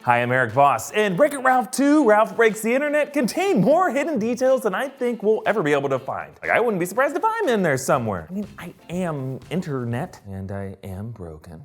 Hi, I'm Erik Voss, and Wreck-It Ralph 2, Ralph Breaks the Internet contain more hidden details than I think we'll ever be able to find. Like, I wouldn't be surprised if I'm in there somewhere. I mean, I am internet, and I am broken.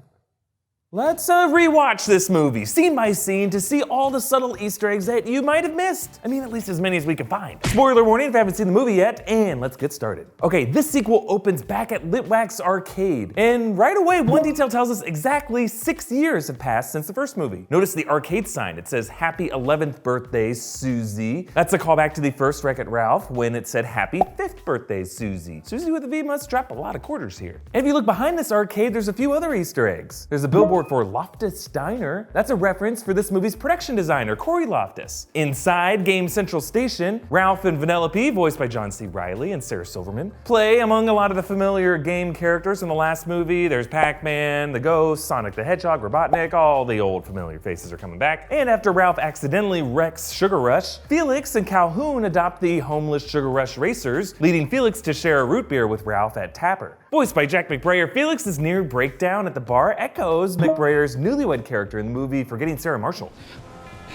Let's rewatch this movie, scene by scene, to see all the subtle Easter eggs that you might have missed. I mean, at least as many as we can find. Spoiler warning if you haven't seen the movie yet, and let's get started. Okay, this sequel opens back at Litwack's arcade, and right away, one detail tells us exactly 6 years have passed since the first movie. Notice the arcade sign. It says, "Happy 11th birthday, Susie." That's a callback to the first Wreck-It Ralph when it said, "Happy 5th birthday, Susie." Susie with a V must drop a lot of quarters here. And if you look behind this arcade, there's a few other Easter eggs. There's a billboard for Loftus Diner. That's a reference for this movie's production designer, Corey Loftus. Inside Game Central Station, Ralph and Vanellope, voiced by John C. Reilly and Sarah Silverman, play among a lot of the familiar game characters from the last movie. There's Pac-Man, the Ghost, Sonic the Hedgehog, Robotnik, all the old familiar faces are coming back. And after Ralph accidentally wrecks Sugar Rush, Felix and Calhoun adopt the homeless Sugar Rush racers, leading Felix to share a root beer with Ralph at Tapper. Voiced by Jack McBrayer, Felix's near breakdown at the bar echoes McBrayer's newlywed character in the movie Forgetting Sarah Marshall.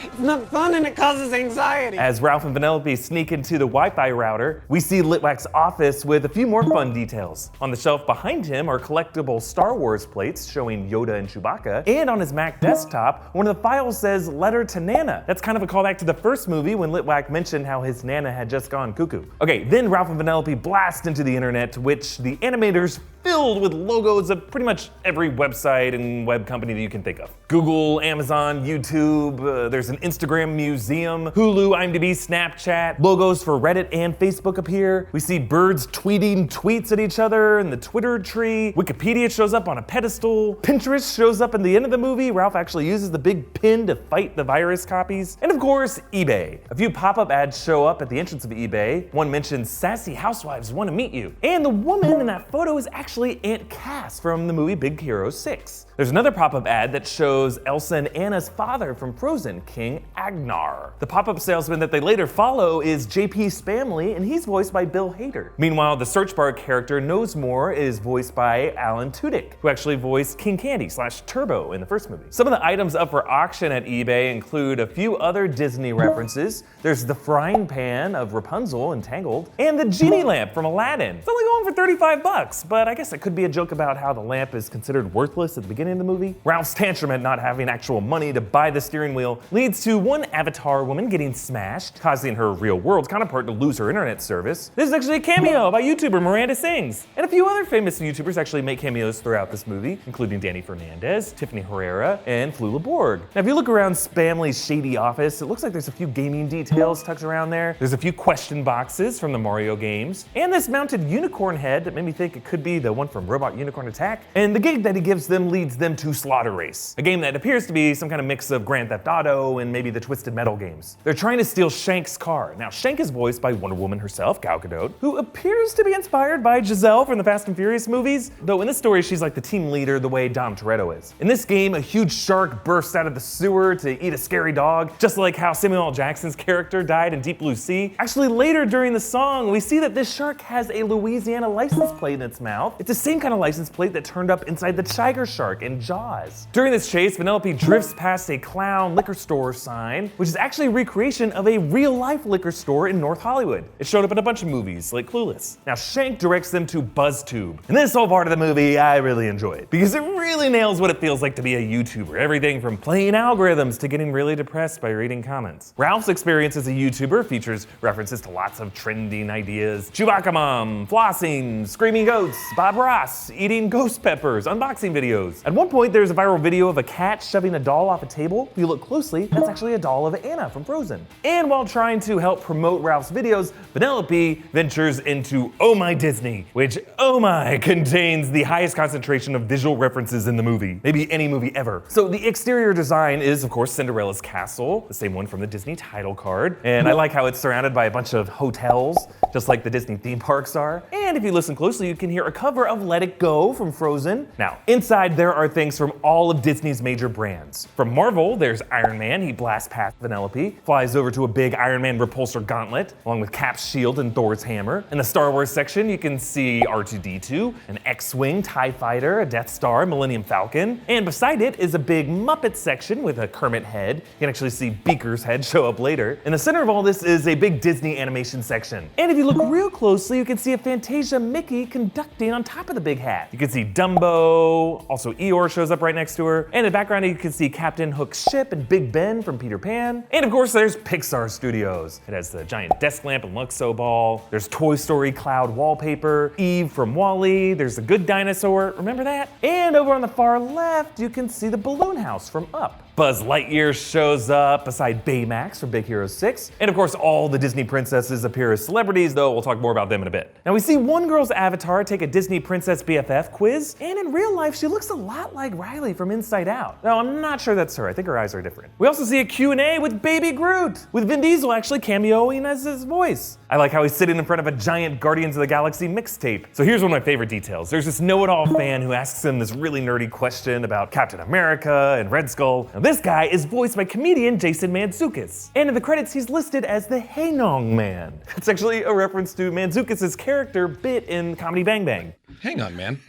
It's not fun and it causes anxiety. As Ralph and Vanellope sneak into the Wi-Fi router, we see Litwack's office with a few more fun details. On the shelf behind him are collectible Star Wars plates showing Yoda and Chewbacca, and on his Mac desktop, one of the files says "Letter to Nana." That's kind of a callback to the first movie when Litwack mentioned how his Nana had just gone cuckoo. Okay, then Ralph and Vanellope blast into the internet, which the animators filled with logos of pretty much every website and web company that you can think of. Google, Amazon, YouTube, there's an Instagram museum, Hulu, IMDb, Snapchat, logos for Reddit and Facebook appear. We see birds tweeting tweets at each other in the Twitter tree. Wikipedia shows up on a pedestal. Pinterest shows up in the end of the movie. Ralph actually uses the big pin to fight the virus copies. And of course, eBay. A few pop-up ads show up at the entrance of eBay. One mentions sassy housewives want to meet you. And the woman in that photo is actually Aunt Cass from the movie Big Hero 6. There's another pop-up ad that shows Elsa and Anna's father from Frozen, King Agnar. The pop-up salesman that they later follow is JP Spamley, and he's voiced by Bill Hader. Meanwhile, the search bar character Knows More is voiced by Alan Tudyk, who actually voiced King Candy / Turbo in the first movie. Some of the items up for auction at eBay include a few other Disney references. There's the frying pan of Rapunzel in Tangled, and the genie lamp from Aladdin. It's only going for $35, but I guess it could be a joke about how the lamp is considered worthless at the beginning of the movie. Ralph's tantrum at not having actual money to buy the steering wheel leads to one avatar woman getting smashed, causing her real-world counterpart to lose her internet service. This is actually a cameo by YouTuber Miranda Sings. And a few other famous YouTubers actually make cameos throughout this movie, including Danny Fernandez, Tiffany Herrera, and Flula Borg. Now, if you look around Spamley's shady office, it looks like there's a few gaming details tucked around there. There's a few question boxes from the Mario games, and this mounted unicorn head that made me think it could be the one from Robot Unicorn Attack. And the gig that he gives them leads them to Slaughter Race, a game that appears to be some kind of mix of Grand Theft Auto and maybe the Twisted Metal games. They're trying to steal Shank's car. Now, Shank is voiced by Wonder Woman herself, Gal Gadot, who appears to be inspired by Giselle from the Fast and Furious movies, though in this story she's like the team leader the way Dom Toretto is. In this game, a huge shark bursts out of the sewer to eat a scary dog, just like how Samuel L. Jackson's character died in Deep Blue Sea. Actually, later during the song, we see that this shark has a Louisiana license plate in its mouth. It's the same kind of license plate that turned up inside the tiger shark in Jaws. During this chase, Vanellope drifts past a clown liquor store sign, which is actually a recreation of a real-life liquor store in North Hollywood. It showed up in a bunch of movies, like Clueless. Now, Shank directs them to BuzzTube. And this whole part of the movie, I really enjoyed, because it really nails what it feels like to be a YouTuber. Everything from playing algorithms to getting really depressed by reading comments. Ralph's experience as a YouTuber features references to lots of trending ideas. Chewbacca Mom, flossing, screaming goats, Bob Ross, eating ghost peppers, unboxing videos. At one point, there's a viral video of a cat shoving a doll off a table. If you look closely, that's actually a doll of Anna from Frozen. And while trying to help promote Ralph's videos, Vanellope ventures into Oh My Disney, which, oh my, contains the highest concentration of visual references in the movie, maybe any movie ever. So the exterior design is, of course, Cinderella's castle, the same one from the Disney title card. And I like how it's surrounded by a bunch of hotels, just like the Disney theme parks are. And if you listen closely, you can hear a cover cover of Let It Go from Frozen. Now, inside there are things from all of Disney's major brands. From Marvel, there's Iron Man, he blasts past Vanellope, flies over to a big Iron Man repulsor gauntlet, along with Cap's shield and Thor's hammer. In the Star Wars section, you can see R2-D2, an X-Wing, TIE Fighter, a Death Star, Millennium Falcon, and beside it is a big Muppet section with a Kermit head. You can actually see Beaker's head show up later. In the center of all this is a big Disney animation section. And if you look real closely, you can see a Fantasia Mickey conducting on top of the big hat. You can see Dumbo, also Eeyore shows up right next to her, and in the background you can see Captain Hook's ship and Big Ben from Peter Pan. And of course there's Pixar Studios. It has the giant desk lamp and Luxo ball. There's Toy Story cloud wallpaper, Eve from WALL-E, there's the Good Dinosaur, remember that? And over on the far left, you can see the balloon house from Up. Buzz Lightyear shows up beside Baymax from Big Hero 6. And of course, all the Disney princesses appear as celebrities, though we'll talk more about them in a bit. Now we see one girl's avatar take a Disney Princess BFF quiz, and in real life, she looks a lot like Riley from Inside Out. No, I'm not sure that's her. I think her eyes are different. We also see a Q&A with Baby Groot, with Vin Diesel actually cameoing as his voice. I like how he's sitting in front of a giant Guardians of the Galaxy mixtape. So here's one of my favorite details. There's this know-it-all fan who asks him this really nerdy question about Captain America and Red Skull. Now this guy is voiced by comedian Jason Mantzoukas. And in the credits, he's listed as the Hey Nong Man. It's actually a reference to Mantzoukas' character bit in Comedy Bang Bang. Hang on, man.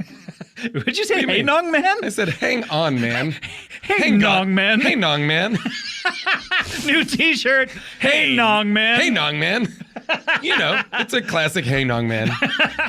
Would you say Hey Nong Man? I said hang on, man. Hey Nong Man. Hey Nong Man. New t-shirt. Hey Nong Man. Hey Nong Man. You know, it's a classic Hey Nong Man.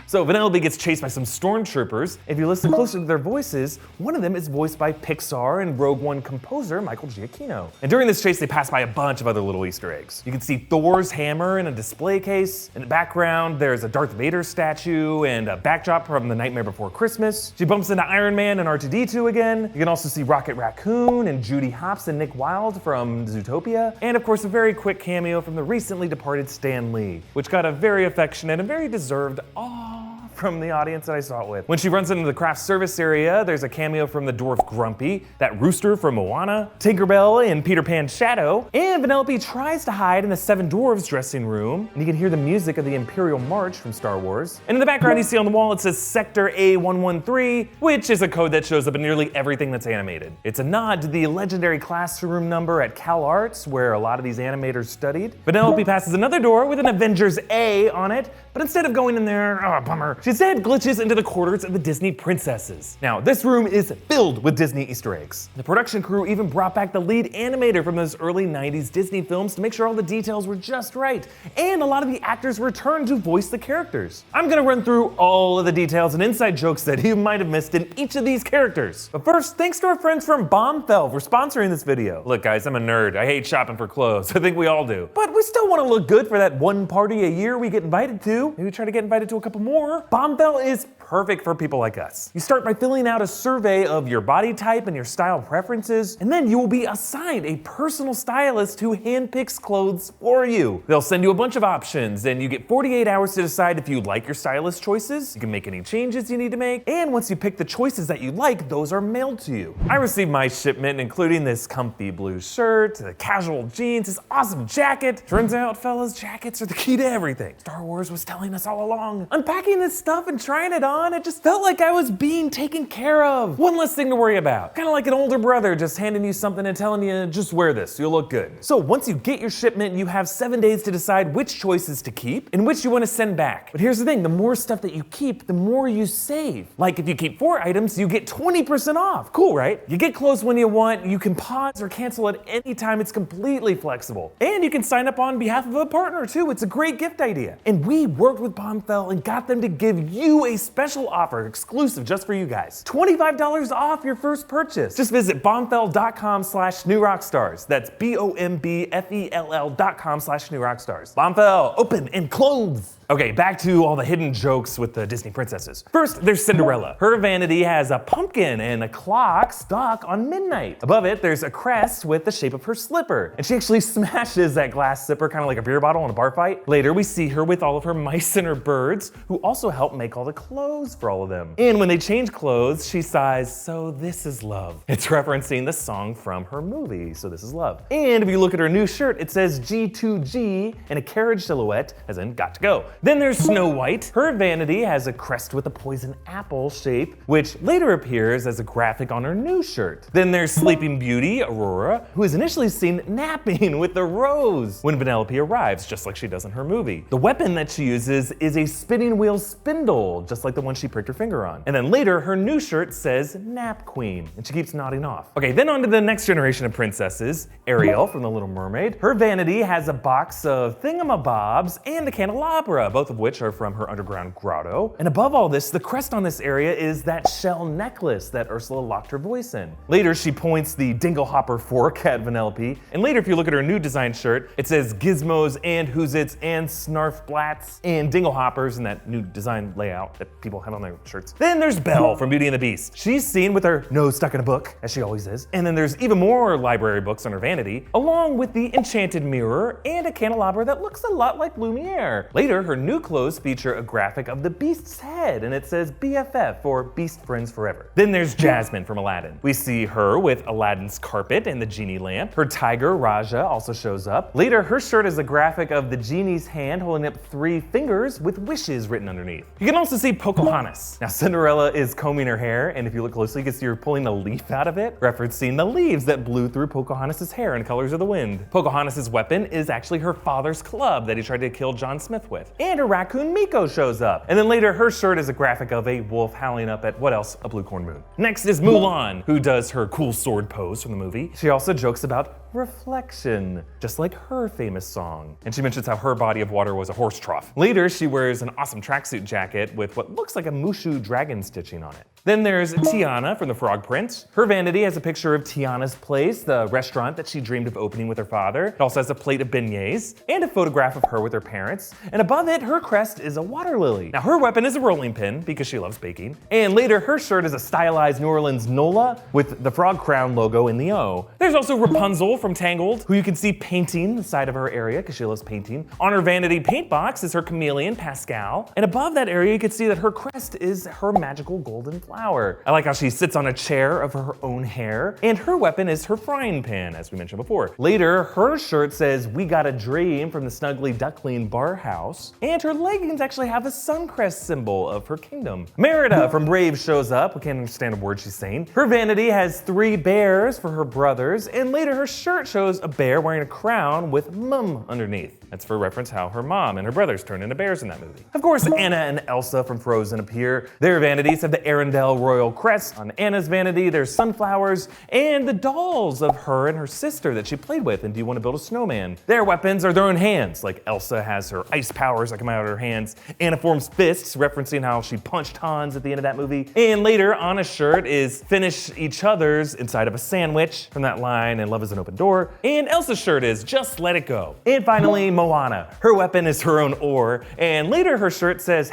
So Vanellope gets chased by some stormtroopers. If you listen closer to their voices, one of them is voiced by Pixar and Rogue One composer Michael Giacchino. And during this chase, they pass by a bunch of other little Easter eggs. You can see Thor's hammer in a display case. In the background, there's a Darth Vader statue and a backdrop from The Nightmare Before Christmas. She bumps into Iron Man and R2-D2 again. You can also see Rocket Raccoon and Judy Hopps and Nick Wilde from Zootopia. And of course, a very quick cameo from the recently departed Stan Lee, which got a very affectionate and very deserved aww from the audience that I saw it with. When she runs into the craft service area, there's a cameo from the dwarf Grumpy, that rooster from Moana, Tinkerbell in Peter Pan's Shadow, and Vanellope tries to hide in the Seven Dwarves dressing room, and you can hear the music of the Imperial March from Star Wars. And in the background you see on the wall it says Sector A113, which is a code that shows up in nearly everything that's animated. It's a nod to the legendary classroom number at Cal Arts, where a lot of these animators studied. Vanellope passes another door with an Avengers A on it, but instead of going in there, oh bummer, she instead glitches into the quarters of the Disney princesses. Now, this room is filled with Disney Easter eggs. The production crew even brought back the lead animator from those early 90s Disney films to make sure all the details were just right. And a lot of the actors returned to voice the characters. I'm gonna run through all of the details and inside jokes that you might have missed in each of these characters. But first, thanks to our friends from Bombfell for sponsoring this video. Look guys, I'm a nerd. I hate shopping for clothes. I think we all do. But we still wanna look good for that one party a year we get invited to. Maybe try to get invited to a couple more. Bombfell is perfect for people like us. You start by filling out a survey of your body type and your style preferences, and then you will be assigned a personal stylist who handpicks clothes for you. They'll send you a bunch of options, and you get 48 hours to decide if you like your stylist choices. You can make any changes you need to make, and once you pick the choices that you like, those are mailed to you. I received my shipment, including this comfy blue shirt, the casual jeans, this awesome jacket. Turns out, fellas, jackets are the key to everything. Star Wars was telling us all along. Unpacking this stuff and trying it on, it just felt like I was being taken care of. One less thing to worry about. Kind of like an older brother just handing you something and telling you, just wear this, you'll look good. So once you get your shipment, you have 7 days to decide which choices to keep and which you want to send back. But here's the thing, the more stuff that you keep, the more you save. Like if you keep 4 items, you get 20% off. Cool, right? You get clothes when you want, you can pause or cancel at any time, it's completely flexible. And you can sign up on behalf of a partner too, it's a great gift idea. And we worked with Bombfell and got them to give you a special offer exclusive just for you guys. $25 off your first purchase. Just visit bombfell.com/newrockstars. That's BOMBFELL.com/newrockstars. Bombfell, open and close. Okay, back to all the hidden jokes with the Disney princesses. First, there's Cinderella. Her vanity has a pumpkin and a clock stuck on midnight. Above it, there's a crest with the shape of her slipper. And she actually smashes that glass slipper kind of like a beer bottle in a bar fight. Later, we see her with all of her mice and her birds, who also help make all the clothes clothes for all of them. And when they change clothes, she sighs, "So this is love." It's referencing the song from her movie, So This Is Love. And if you look at her new shirt, it says G2G in a carriage silhouette, as in got to go. Then there's Snow White. Her vanity has a crest with a poison apple shape, which later appears as a graphic on her new shirt. Then there's Sleeping Beauty, Aurora, who is initially seen napping with the rose when Vanellope arrives, just like she does in her movie. The weapon that she uses is a spinning wheel spindle, just like the one she pricked her finger on. And then later, her new shirt says Nap Queen, and she keeps nodding off. Okay, then on to the next generation of princesses, Ariel from The Little Mermaid. Her vanity has a box of thingamabobs and a candelabra, both of which are from her underground grotto. And above all this, the crest on this area is that shell necklace that Ursula locked her voice in. Later, she points the dinglehopper fork at Vanellope. And later, if you look at her new design shirt, it says Gizmos and Who's-Its and Snarfblats and dinglehoppers in that new design layout that people have on their shirts. Then there's Belle from Beauty and the Beast. She's seen with her nose stuck in a book, as she always is. And then there's even more library books on her vanity, along with the enchanted mirror and a candelabra that looks a lot like Lumiere. Later, her new clothes feature a graphic of the Beast's head, and it says BFF, or Beast Friends Forever. Then there's Jasmine from Aladdin. We see her with Aladdin's carpet and the genie lamp. Her tiger, Raja, also shows up. Later, her shirt is a graphic of the genie's hand holding up 3 fingers with wishes written underneath. You can also see Pocahontas. Now, Cinderella is combing her hair, and if you look closely, you can see her pulling a leaf out of it, referencing the leaves that blew through Pocahontas' hair in Colors of the Wind. Pocahontas' weapon is actually her father's club that he tried to kill John Smith with. And her raccoon Miko shows up. And then later, her shirt is a graphic of a wolf howling up at, what else, a blue corn moon. Next is Mulan, who does her cool sword pose from the movie. She also jokes about reflection, just like her famous song. And she mentions how her body of water was a horse trough. Later, she wears an awesome tracksuit jacket with what looks like a Mushu dragon stitching on it. Then there's Tiana from The Frog Prince. Her vanity has a picture of Tiana's Place, the restaurant that she dreamed of opening with her father. It also has a plate of beignets and a photograph of her with her parents. And above it, her crest is a water lily. Now, her weapon is a rolling pin because she loves baking. And later, her shirt is a stylized New Orleans Nola with the frog crown logo in the O. There's also Rapunzel from Tangled, who you can see painting the side of her area because she loves painting. On her vanity paint box is her chameleon, Pascal. And above that area, you can see that her crest is her magical golden flower. I like how she sits on a chair of her own hair, and her weapon is her frying pan, as we mentioned before. Later, her shirt says "We Got a Dream" from the Snuggly Duckling Bar House, and her leggings actually have a sun crest symbol of her kingdom. Merida from Brave shows up. We can't understand a word she's saying. Her vanity has 3 bears for her brothers, and later her shirt shows a bear wearing a crown with mum underneath. That's for reference how her mom and her brothers turned into bears in that movie. Of course, Anna and Elsa from Frozen appear. Their vanities have the Arendelle royal crest. On Anna's vanity, there's sunflowers and the dolls of her and her sister that she played with in Do You Want to Build a Snowman? Their weapons are their own hands, like Elsa has her ice powers that come out of her hands. Anna forms fists, referencing how she punched Hans at the end of that movie. And later, Anna's shirt is "Finish each other's" inside of a sandwich from that line in Love is an Open Door. And Elsa's shirt is "Just Let It Go." And finally, Moana. Her weapon is her own oar. And later, her shirt says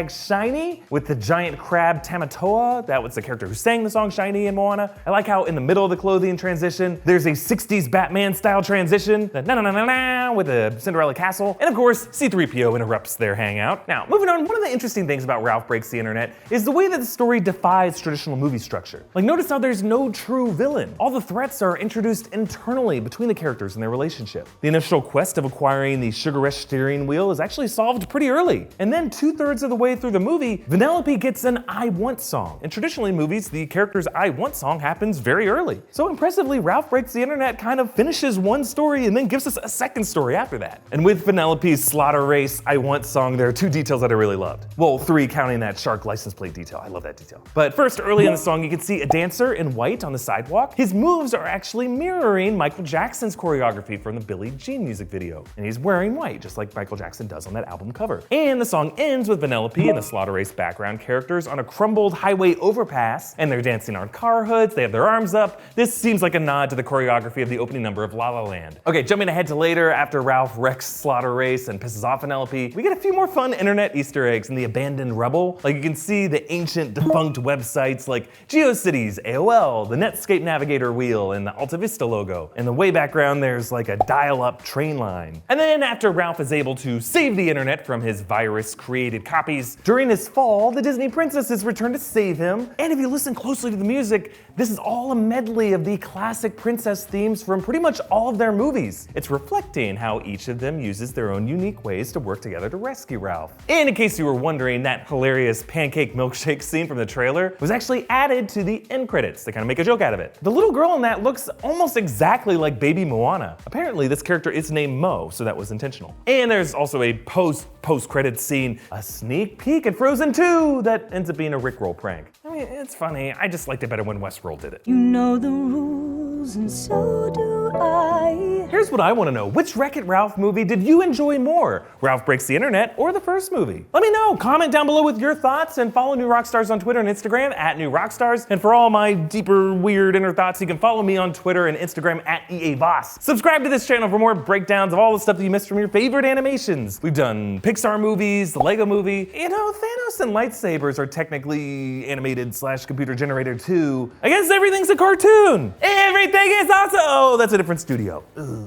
#shiny with the giant crab Tamatoa. That was the character who sang the song Shiny in Moana. I like how in the middle of the clothing transition, there's a 60s Batman style transition, the na-na-na-na-na with a Cinderella castle. And of course, C-3PO interrupts their hangout. Now, moving on, one of the interesting things about Ralph Breaks the Internet is the way that the story defies traditional movie structure. Like, notice how there's no true villain. All the threats are introduced internally between the characters and their relationship. The initial quest of acquiring the Sugar Rush steering wheel is actually solved pretty early. And then 2/3 of the way through the movie, Vanellope gets an "I Want" song. And traditionally in movies, the character's "I Want" song happens very early. So impressively, Ralph Breaks the Internet kind of finishes one story and then gives us a second story after that. And with Vanellope's slaughter race "I Want" song, there are 2 details that I really loved. Well, 3 counting that shark license plate detail. I love that detail. But first, early in the song, you can see a dancer in white on the sidewalk. His moves are actually mirroring Michael Jackson's choreography from the Billie Jean music video. And he's wearing white, just like Michael Jackson does on that album cover. And the song ends with Vanellope and the slaughter race background characters on a crumbled highway overpass, and they're dancing on car hoods, they have their arms up. This seems like a nod to the choreography of the opening number of La La Land. Okay, jumping ahead to later, after Ralph wrecks Slaughter Race and pisses off Penelope, we get a few more fun internet Easter eggs in the abandoned rubble. Like you can see the ancient defunct websites like GeoCities, AOL, the Netscape Navigator wheel, and the Alta Vista logo. In the way background, there's like a dial-up train line. And then after Ralph is able to save the internet from his virus-created copies, during his fall, the Disney princesses return to save him. And if you listen closely to the music, this is all a medley of the classic princess themes from pretty much all of their movies. It's reflecting how each of them uses their own unique ways to work together to rescue Ralph. And in case you were wondering, that hilarious pancake milkshake scene from the trailer was actually added to the end credits to kind of make a joke out of it. The little girl in that looks almost exactly like baby Moana. Apparently this character is named Mo, so that was intentional. And there's also a post-credits scene, a sneak peek at Frozen 2 that ends up being a Rickroll prank. I mean, it's funny, I just liked it better when Westworld did it. You know the rules and so do I. Here's what I want to know. Which Wreck-It Ralph movie did you enjoy more? Ralph Breaks the Internet or the first movie? Let me know. Comment down below with your thoughts and follow New Rockstars on Twitter and Instagram at New Rockstars. And for all my deeper, weird inner thoughts, you can follow me on Twitter and Instagram at EA Voss. Subscribe to this channel for more breakdowns of all the stuff that you missed from your favorite animations. We've done Pixar movies, the Lego movie. You know, Thanos and lightsabers are technically animated / computer generated too. I guess everything's a cartoon. Everything is also, oh, that's a different studio. Ugh.